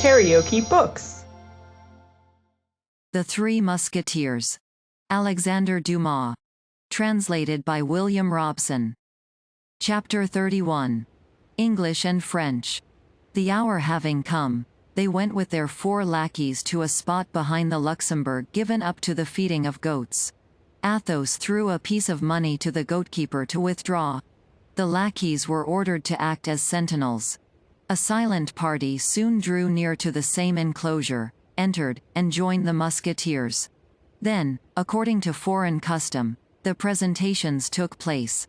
KaraokeBooks. The Three Musketeers. Alexandre Dumas. Translated by William Robson. Chapter 31. English and French. The hour having come, they went with their 4 lackeys to a spot behind the Luxembourg given up to the feeding of goats. Athos threw a piece of money to the goatkeeper to withdraw. The lackeys were ordered to act as sentinels. A silent party soon drew near to the same enclosure, entered, and joined the musketeers. Then, according to foreign custom, the presentations took place.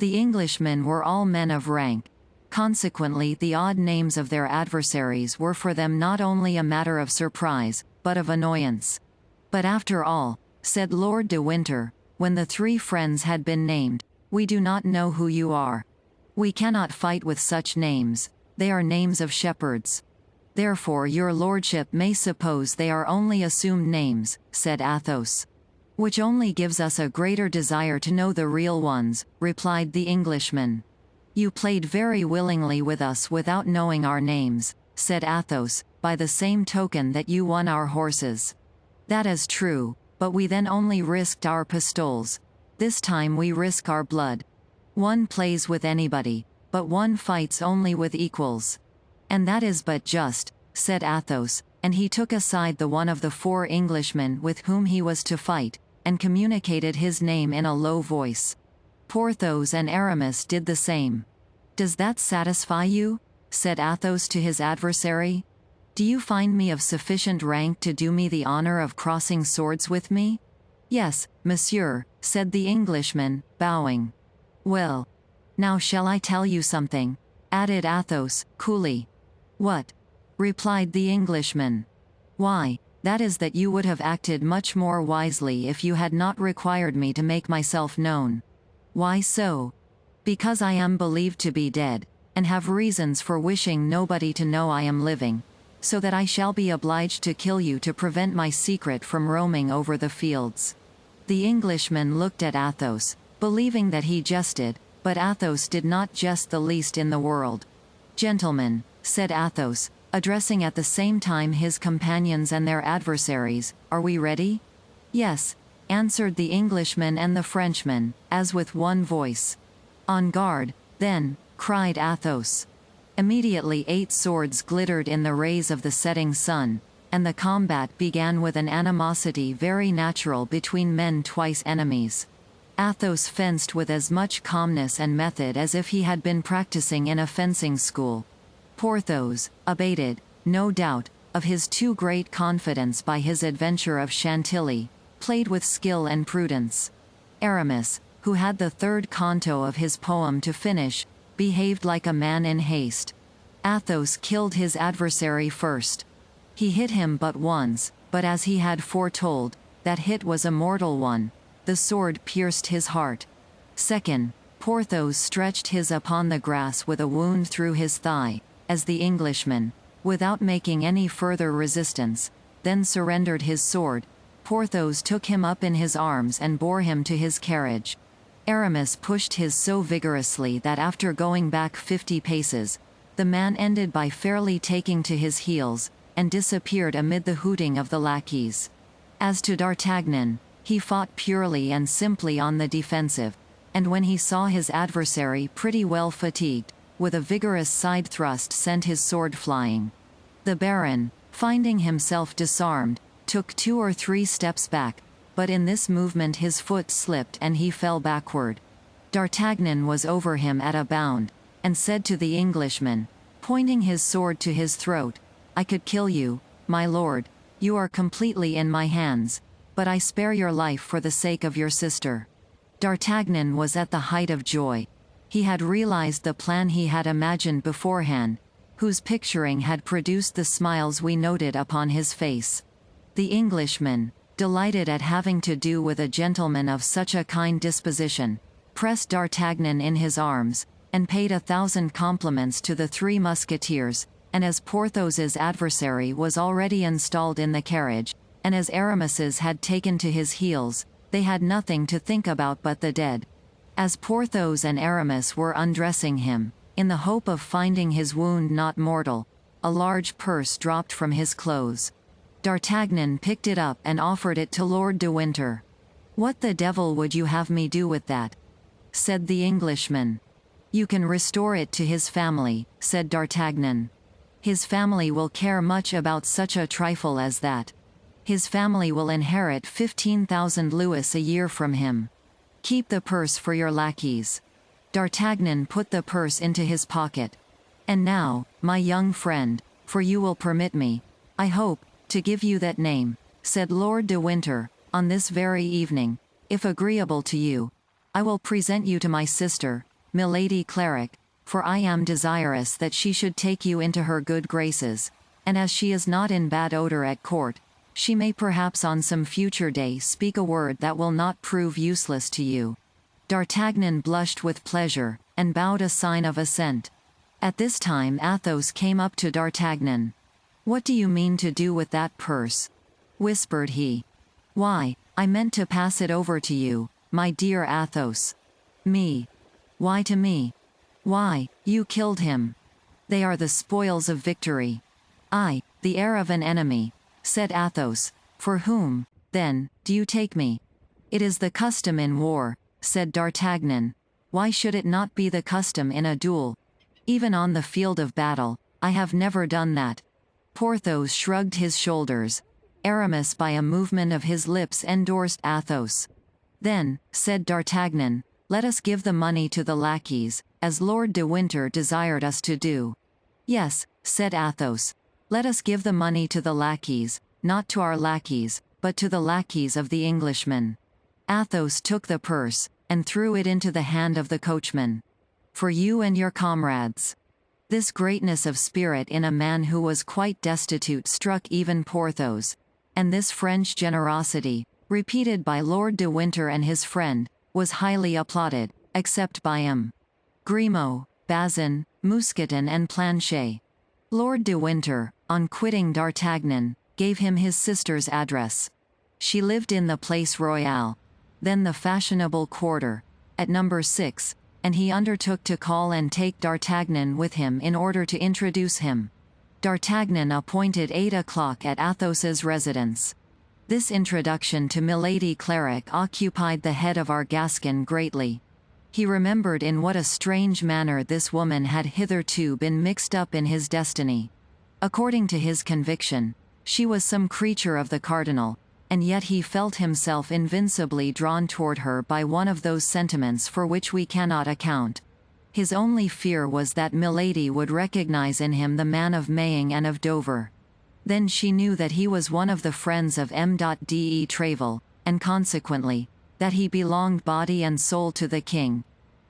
The Englishmen were all men of rank. Consequently, the odd names of their adversaries were for them not only a matter of surprise, but of annoyance. But after all, said Lord de Winter, when the 3 friends had been named, we do not know who you are. We cannot fight with such names, they are names of shepherds. Therefore your lordship may suppose they are only assumed names, said Athos. Which only gives us a greater desire to know the real ones, replied the Englishman. You played very willingly with us without knowing our names, said Athos, by the same token that you won our horses. That is true, but we then only risked our pistoles. This time we risk our blood. One plays with anybody, but one fights only with equals. And that is but just, said Athos, and he took aside the one of the 4 Englishmen with whom he was to fight, and communicated his name in a low voice. Porthos and Aramis did the same. Does that satisfy you? Said Athos to his adversary. Do you find me of sufficient rank to do me the honor of crossing swords with me? Yes, monsieur, said the Englishman, bowing. Well, now shall I tell you something? Added Athos, coolly. What? Replied the Englishman. Why, that is that you would have acted much more wisely if you had not required me to make myself known. Why so? Because I am believed to be dead, and have reasons for wishing nobody to know I am living, so that I shall be obliged to kill you to prevent my secret from roaming over the fields. The Englishman looked at Athos, believing that he jested, but Athos did not jest the least in the world. Gentlemen, said Athos, addressing at the same time his companions and their adversaries, are we ready? Yes, answered the Englishman and the Frenchman, as with one voice. On guard, then, cried Athos. Immediately 8 swords glittered in the rays of the setting sun, and the combat began with an animosity very natural between men twice enemies. Athos fenced with as much calmness and method as if he had been practicing in a fencing school. Porthos, abated, no doubt, of his too great confidence by his adventure of Chantilly, played with skill and prudence. Aramis, who had the 3rd canto of his poem to finish, behaved like a man in haste. Athos killed his adversary first. He hit him but once, but as he had foretold, that hit was a mortal one. The sword pierced his heart. Second, Porthos stretched his upon the grass with a wound through his thigh, as the Englishman, without making any further resistance, then surrendered his sword. Porthos took him up in his arms and bore him to his carriage. Aramis pushed his so vigorously that after going back 50 paces, the man ended by fairly taking to his heels, and disappeared amid the hooting of the lackeys. As to D'Artagnan, he fought purely and simply on the defensive, and when he saw his adversary pretty well fatigued, with a vigorous side thrust sent his sword flying. The Baron, finding himself disarmed, took 2 or 3 steps back, but in this movement his foot slipped and he fell backward. D'Artagnan was over him at a bound, and said to the Englishman, pointing his sword to his throat, I could kill you, my lord, you are completely in my hands, but I spare your life for the sake of your sister. D'Artagnan was at the height of joy. He had realized the plan he had imagined beforehand, whose picturing had produced the smiles we noted upon his face. The Englishman, delighted at having to do with a gentleman of such a kind disposition, pressed D'Artagnan in his arms, and paid 1,000 compliments to the 3 musketeers, and as Porthos's adversary was already installed in the carriage, and as Aramis's had taken to his heels, they had nothing to think about but the dead. As Porthos and Aramis were undressing him, in the hope of finding his wound not mortal, a large purse dropped from his clothes. D'Artagnan picked it up and offered it to Lord de Winter. "What the devil would you have me do with that?" said the Englishman. "You can restore it to his family," said D'Artagnan. "His family will care much about such a trifle as that. His family will inherit 15,000 louis a year from him. Keep the purse for your lackeys." D'Artagnan put the purse into his pocket. "And now, my young friend, for you will permit me, I hope, to give you that name," said Lord de Winter, "on this very evening, if agreeable to you, I will present you to my sister, Milady Clarik, for I am desirous that she should take you into her good graces, and as she is not in bad odor at court, she may perhaps on some future day speak a word that will not prove useless to you." D'Artagnan blushed with pleasure, and bowed a sign of assent. At this time Athos came up to D'Artagnan. "What do you mean to do with that purse?" whispered he. "Why, I meant to pass it over to you, my dear Athos." "Me? Why to me?" "Why, you killed him. They are the spoils of victory." "I, the heir of an enemy," said Athos. "For whom, then, do you take me?" "It is the custom in war," said D'Artagnan. "Why should it not be the custom in a duel? Even on the field of battle, I have never done that." Porthos shrugged his shoulders. Aramis by a movement of his lips endorsed Athos. "Then," said D'Artagnan, "let us give the money to the lackeys, as Lord de Winter desired us to do." "Yes," said Athos. "Let us give the money to the lackeys, not to our lackeys, but to the lackeys of the Englishmen." Athos took the purse, and threw it into the hand of the coachman. "For you and your comrades." This greatness of spirit in a man who was quite destitute struck even Porthos, and this French generosity, repeated by Lord de Winter and his friend, was highly applauded, except by Grimaud, Bazin, Mousqueton and Planchet. Lord de Winter, on quitting D'Artagnan, gave him his sister's address. She lived in the Place Royale, then the fashionable quarter, at number 6, and he undertook to call and take D'Artagnan with him in order to introduce him. D'Artagnan appointed 8 o'clock at Athos's residence. This introduction to Milady Clarik occupied the head of our Gascon greatly. He remembered in what a strange manner this woman had hitherto been mixed up in his destiny. According to his conviction, she was some creature of the cardinal, and yet he felt himself invincibly drawn toward her by one of those sentiments for which we cannot account. His only fear was that Milady would recognize in him the man of Maying and of Dover. Then she knew that he was one of the friends of M.de Trèves, and consequently, that he belonged body and soul to the king,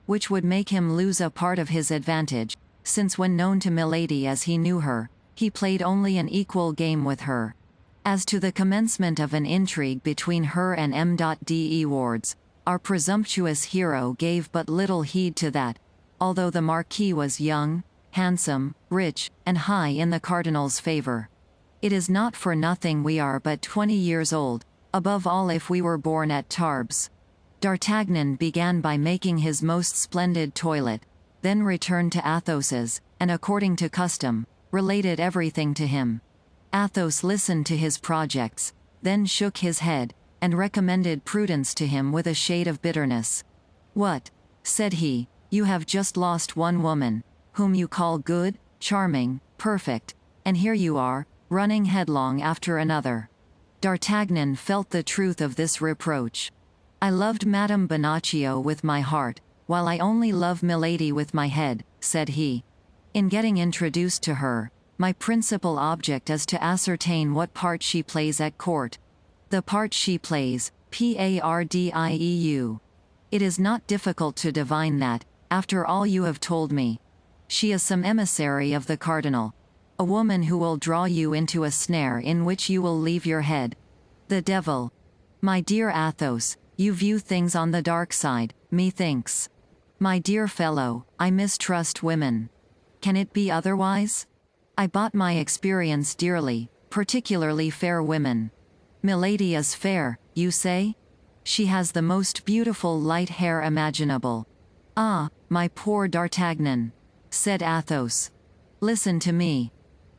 which would make him lose a part of his advantage, since when known to Milady as he knew her, he played only an equal game with her. As to the commencement of an intrigue between her and M.de Wardes, our presumptuous hero gave but little heed to that, although the Marquis was young, handsome, rich, and high in the cardinal's favor. It is not for nothing we are but 20 years old, above all if we were born at Tarbes. D'Artagnan began by making his most splendid toilet, then returned to Athos's, and according to custom, related everything to him. Athos listened to his projects, then shook his head, and recommended prudence to him with a shade of bitterness. "What?" said he, "you have just lost one woman, whom you call good, charming, perfect, and here you are, running headlong after another." D'Artagnan felt the truth of this reproach. "I loved Madame Bonacieux with my heart, while I only love Milady with my head," said he. "In getting introduced to her, my principal object is to ascertain what part she plays at court. The part she plays, Pardieu. It is not difficult to divine that, after all you have told me. She is some emissary of the cardinal. A woman who will draw you into a snare in which you will leave your head. The devil! My dear Athos, you view things on the dark side, methinks. My dear fellow, I mistrust women. Can it be otherwise? I bought my experience dearly, particularly fair women. Milady is fair, you say? She has the most beautiful light hair imaginable. Ah, my poor D'Artagnan, said Athos. Listen to me.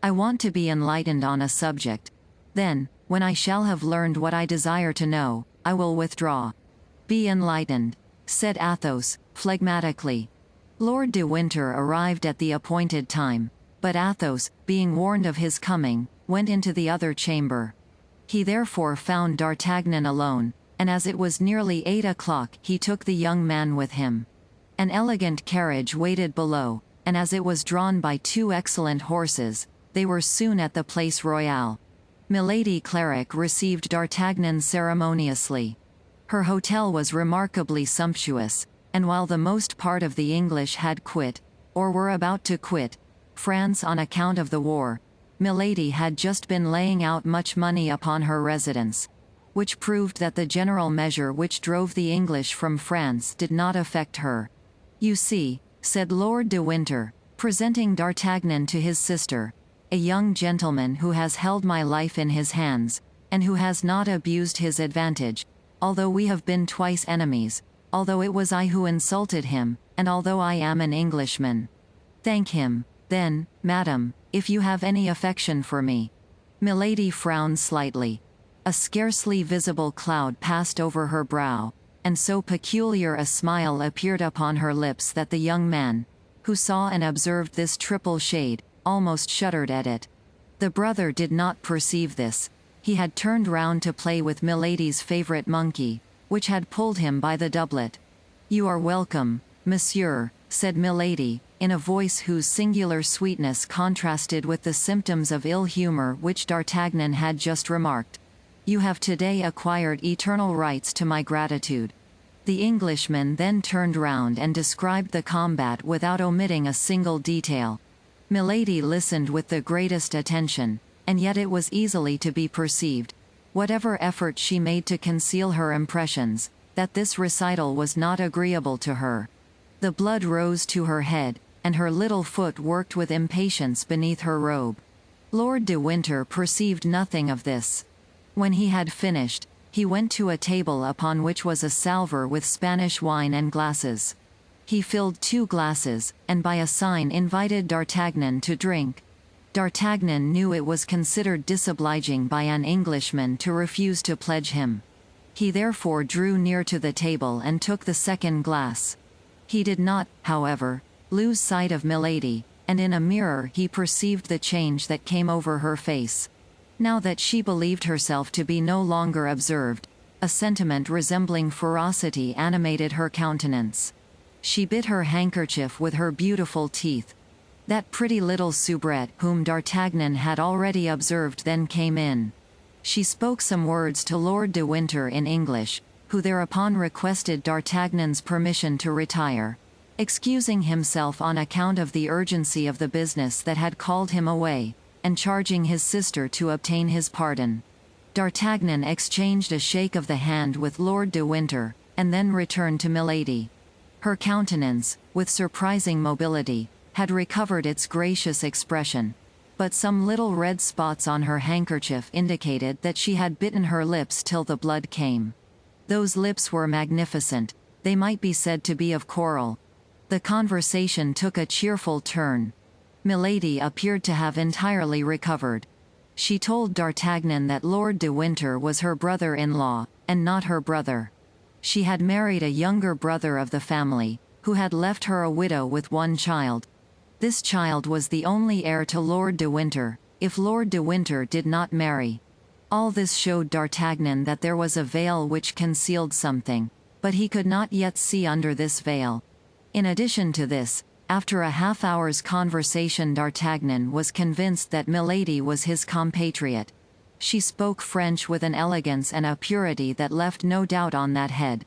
I want to be enlightened on a subject. Then, when I shall have learned what I desire to know, I will withdraw." "Be enlightened," said Athos, phlegmatically. Lord de Winter arrived at the appointed time, but Athos, being warned of his coming, went into the other chamber. He therefore found D'Artagnan alone, and as it was nearly 8 o'clock he took the young man with him. An elegant carriage waited below, and as it was drawn by 2 excellent horses, they were soon at the Place Royale. Milady Clarik received D'Artagnan ceremoniously. Her hotel was remarkably sumptuous, and while the most part of the English had quit, or were about to quit, France on account of the war, Milady had just been laying out much money upon her residence, which proved that the general measure which drove the English from France did not affect her. "You see," said Lord de Winter, presenting D'Artagnan to his sister, "a young gentleman who has held my life in his hands, and who has not abused his advantage, although we have been twice enemies, although it was I who insulted him, and although I am an Englishman. Thank him, then, madam, if you have any affection for me." Milady frowned slightly. A scarcely visible cloud passed over her brow, and so peculiar a smile appeared upon her lips that the young man, who saw and observed this triple shade, almost shuddered at it. The brother did not perceive this. He had turned round to play with Milady's favorite monkey, which had pulled him by the doublet. "You are welcome, monsieur," said Milady, in a voice whose singular sweetness contrasted with the symptoms of ill humor which D'Artagnan had just remarked. "You have today acquired eternal rights to my gratitude." The Englishman then turned round and described the combat without omitting a single detail. Milady listened with the greatest attention, and yet it was easily to be perceived, whatever effort she made to conceal her impressions, that this recital was not agreeable to her. The blood rose to her head, and her little foot worked with impatience beneath her robe. Lord de Winter perceived nothing of this. When he had finished, he went to a table upon which was a salver with Spanish wine and glasses. He filled 2 glasses, and by a sign invited D'Artagnan to drink. D'Artagnan knew it was considered disobliging by an Englishman to refuse to pledge him. He therefore drew near to the table and took the second glass. He did not, however, lose sight of Milady, and in a mirror he perceived the change that came over her face. Now that she believed herself to be no longer observed, a sentiment resembling ferocity animated her countenance. She bit her handkerchief with her beautiful teeth. That pretty little soubrette whom D'Artagnan had already observed then came in. She spoke some words to Lord de Winter in English, who thereupon requested D'Artagnan's permission to retire, excusing himself on account of the urgency of the business that had called him away, and charging his sister to obtain his pardon. D'Artagnan exchanged a shake of the hand with Lord de Winter, and then returned to Milady. Her countenance, with surprising mobility, had recovered its gracious expression, but some little red spots on her handkerchief indicated that she had bitten her lips till the blood came. Those lips were magnificent, they might be said to be of coral. The conversation took a cheerful turn. Milady appeared to have entirely recovered. She told D'Artagnan that Lord de Winter was her brother-in-law, and not her brother. She had married a younger brother of the family, who had left her a widow with 1 child. This child was the only heir to Lord de Winter, if Lord de Winter did not marry. All this showed D'Artagnan that there was a veil which concealed something, but he could not yet see under this veil. In addition to this, after a half-hour's conversation D'Artagnan was convinced that Milady was his compatriot. She spoke French with an elegance and a purity that left no doubt on that head.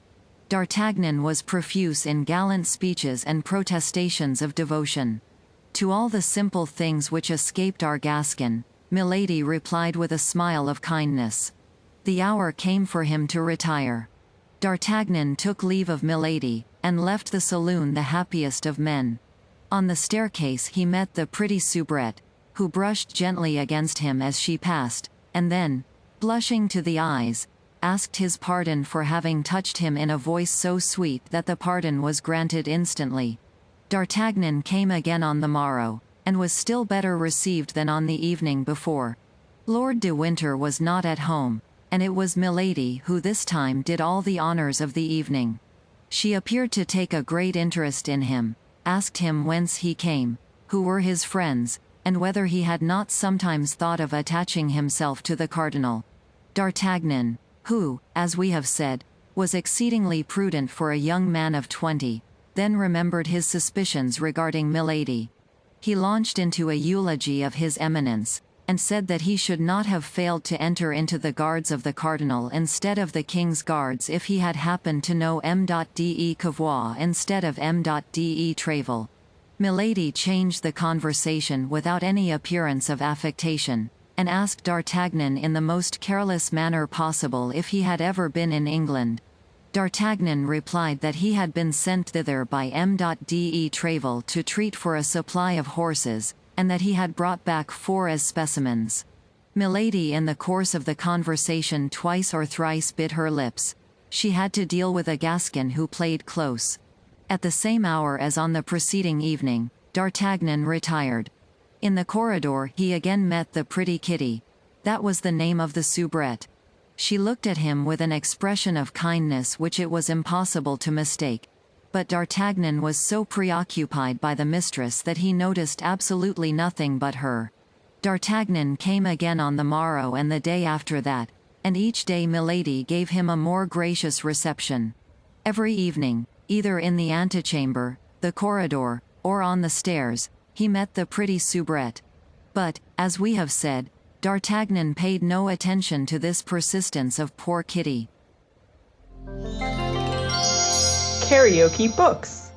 D'Artagnan was profuse in gallant speeches and protestations of devotion. To all the simple things which escaped our Gascon, Milady replied with a smile of kindness. The hour came for him to retire. D'Artagnan took leave of Milady, and left the saloon the happiest of men. On the staircase he met the pretty soubrette, who brushed gently against him as she passed, and then, blushing to the eyes, asked his pardon for having touched him in a voice so sweet that the pardon was granted instantly. D'Artagnan came again on the morrow, and was still better received than on the evening before. Lord de Winter was not at home, and it was Milady who this time did all the honors of the evening. She appeared to take a great interest in him, asked him whence he came, who were his friends, and whether he had not sometimes thought of attaching himself to the cardinal. D'Artagnan, who, as we have said, was exceedingly prudent for a young man of 20, then remembered his suspicions regarding Milady. He launched into a eulogy of his eminence, and said that he should not have failed to enter into the guards of the cardinal instead of the king's guards if he had happened to know M.de Cavois instead of M.de Trevel. Milady changed the conversation without any appearance of affectation, and asked D'Artagnan in the most careless manner possible if he had ever been in England. D'Artagnan replied that he had been sent thither by M.de Trevel to treat for a supply of horses, and that he had brought back 4 as specimens. Milady in the course of the conversation twice or thrice bit her lips. She had to deal with a Gascon who played close. At the same hour as on the preceding evening, D'Artagnan retired. In the corridor he again met the pretty Kitty. That was the name of the soubrette. She looked at him with an expression of kindness which it was impossible to mistake. But D'Artagnan was so preoccupied by the mistress that he noticed absolutely nothing but her. D'Artagnan came again on the morrow and the day after that, and each day Milady gave him a more gracious reception. Every evening, either in the antechamber, the corridor, or on the stairs, he met the pretty soubrette. But, as we have said, D'Artagnan paid no attention to this persistence of poor Kitty. KaraokeBooks.